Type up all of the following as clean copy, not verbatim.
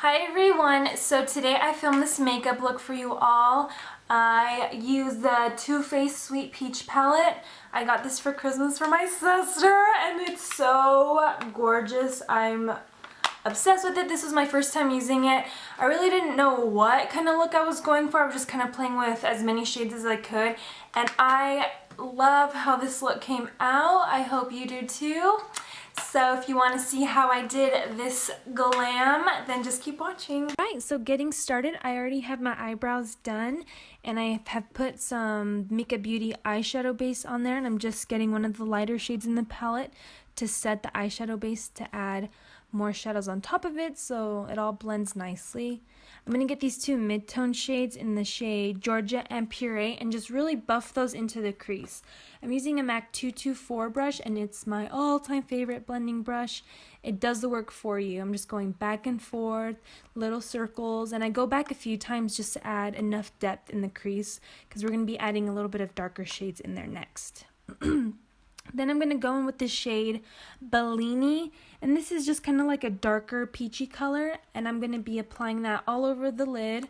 Hi everyone, so today I filmed this makeup look for you all. I used the Too Faced Sweet Peach palette. I got this for Christmas for my sister and it's so gorgeous. I'm obsessed with it. This was my first time using it. I really didn't know what kind of look I was going for. I was just kind of playing with as many shades as I could and I love how this look came out. I hope you do too. So if you want to see how I did this glam, then just keep watching. Alright, so getting started, I already have my eyebrows done and I have put some Mica Beauty eyeshadow base on there and I'm just getting one of the lighter shades in the palette to set the eyeshadow base to add more shadows on top of it so it all blends nicely. I'm going to get these two mid-tone shades in the shade Georgia and Puree and just really buff those into the crease. I'm using a MAC 224 brush and it's my all-time favorite blending brush. It does the work for you. I'm just going back and forth, little circles, and I go back a few times just to add enough depth in the crease because we're going to be adding a little bit of darker shades in there next. Then I'm going to go in with the shade Bellini, and this is just kind of like a darker peachy color, and I'm going to be applying that all over the lid.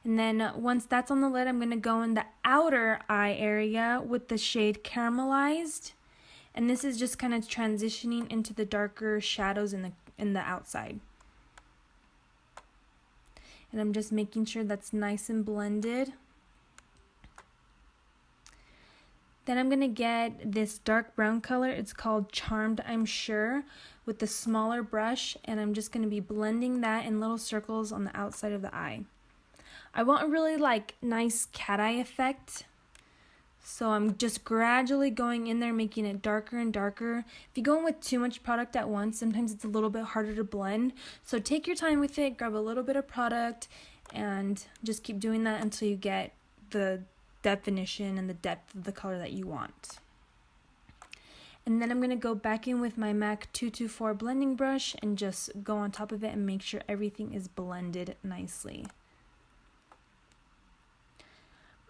And then once that's on the lid, I'm going to go in the outer eye area with the shade Caramelized, and this is just kind of transitioning into the darker shadows in the outside. And I'm just making sure that's nice and blended. Then I'm going to get this dark brown color, it's called Charmed I'm Sure, with the smaller brush, and I'm just going to be blending that in little circles on the outside of the eye. I want a really nice cat eye effect, so I'm just gradually going in there making it darker and darker. If you go in with too much product at once, sometimes it's a little bit harder to blend, so take your time with it, grab a little bit of product, and just keep doing that until you get the definition and the depth of the color that you want. And then I'm going to go back in with my MAC 224 blending brush and just go on top of it and make sure everything is blended nicely.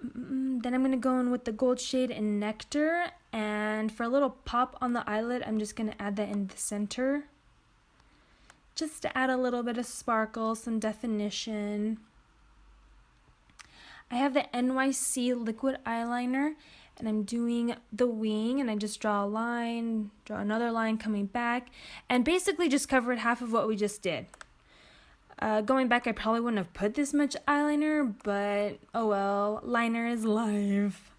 Then I'm going to go in with the gold shade in Nectar, and for a little pop on the eyelid I'm just going to add that in the center just to add a little bit of sparkle, some definition. I have the NYC Liquid Eyeliner and I'm doing the wing, and I just draw a line, draw another line coming back, and basically just covered half of what we just did. Going back, I probably wouldn't have put this much eyeliner, but oh well, liner is life.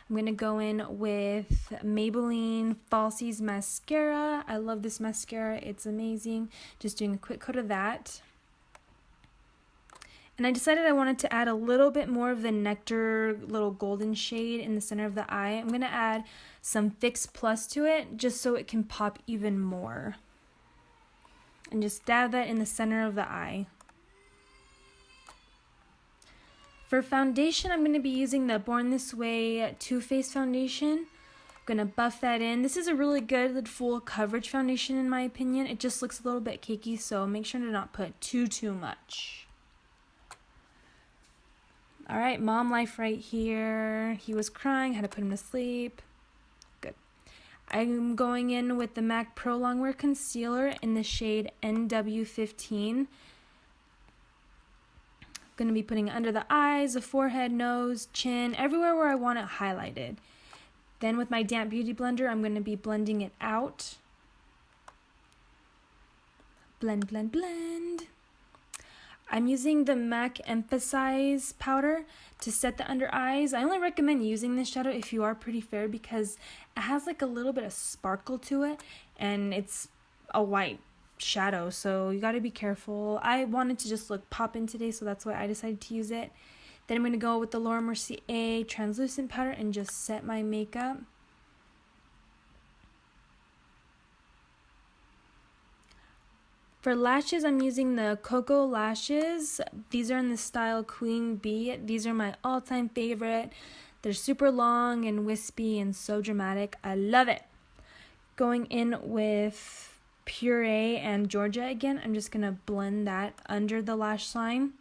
I'm going to go in with Maybelline Falsies Mascara. I love this mascara, it's amazing. Just doing a quick coat of that. And I decided I wanted to add a little bit more of the Nectar little golden shade in the center of the eye. I'm going to add some Fix Plus to it just so it can pop even more. And just dab that in the center of the eye. For foundation, I'm going to be using the Born This Way Too Faced foundation. I'm going to buff that in. This is a really good full coverage foundation in my opinion. It just looks a little bit cakey, so make sure to not put too much. Alright, mom life right here. He was crying, had to put him to sleep. Good. I'm going in with the MAC Prolongwear Concealer in the shade NW15. Going to be putting it under the eyes, the forehead, nose, chin, everywhere where I want it highlighted. Then with my damp beauty blender, I'm going to be blending it out. Blend, blend, blend. I'm using the MAC Emphasize powder to set the under eyes. I only recommend using this shadow if you are pretty fair because it has a little bit of sparkle to it and it's a white shadow, so you got to be careful. I wanted to just look poppin' today, so that's why I decided to use it. Then I'm going to go with the Laura Mercier translucent powder and just set my makeup. For lashes, I'm using the Cocoa lashes. These are in the style Queen Bee. These are my all-time favorite. They're super long and wispy and so dramatic. I love it. Going in with Puree and Georgia again, I'm just going to blend that under the lash line.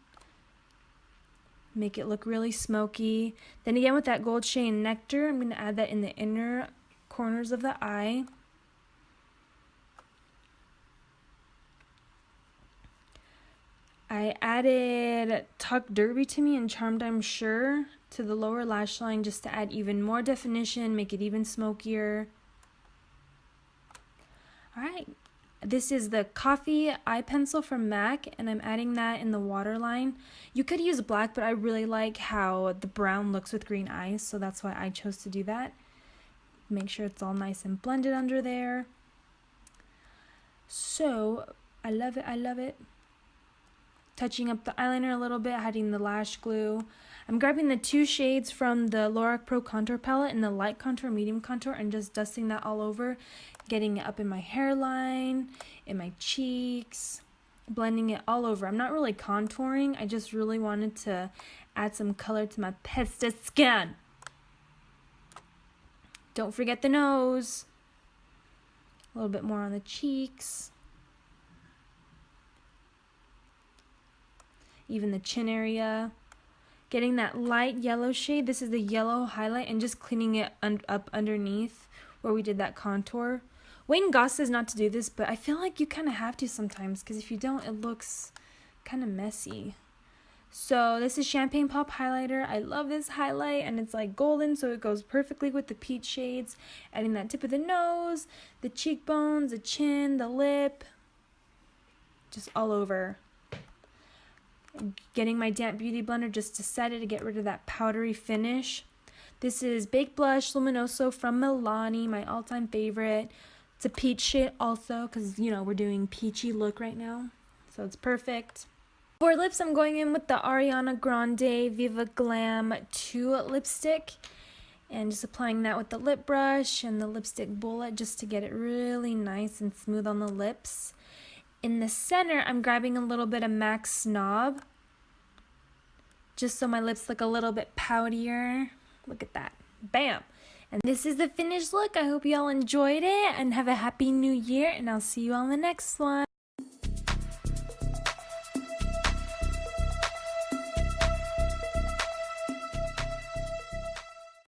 Make it look really smoky. Then again with that gold shade Nectar, I'm going to add that in the inner corners of the eye. I added Talk Derby to Me and Charmed I'm Sure to the lower lash line just to add even more definition, make it even smokier. Alright, this is the Coffee Eye Pencil from MAC, and I'm adding that in the waterline. You could use black, but I really like how the brown looks with green eyes, so that's why I chose to do that. Make sure it's all nice and blended under there. So, I love it, I love it. Touching up the eyeliner a little bit, adding the lash glue. I'm grabbing the 2 shades from the Lorac Pro Contour Palette in the light contour, medium contour, and just dusting that all over. Getting it up in my hairline, in my cheeks, blending it all over. I'm not really contouring, I just really wanted to add some color to my pesta skin. Don't forget the nose. A little bit more on the cheeks. Even the chin area. Getting that light yellow shade. This is the yellow highlight, and just cleaning it up underneath where we did that contour. Wayne Goss says not to do this, but I feel like you kind of have to sometimes, because if you don't, it looks kind of messy. So this is Champagne Pop highlighter. I love this highlight, and it's like golden, so it goes perfectly with the peach shades. Adding that tip of the nose, the cheekbones, the chin, the lip, just all over. Getting my damp beauty blender just to set it to get rid of that powdery finish. This is Baked Blush Luminoso from Milani, my all-time favorite. It's a peach shade also, because, you know, we're doing peachy look right now, so it's perfect. For lips, I'm going in with the Ariana Grande Viva Glam 2 lipstick, and just applying that with the lip brush and the lipstick bullet just to get it really nice and smooth on the lips. In the center, I'm grabbing a little bit of MAC Snob, just so my lips look a little bit poutier. Look at that. Bam! And this is the finished look. I hope you all enjoyed it and have a happy new year, and I'll see you all in the next one.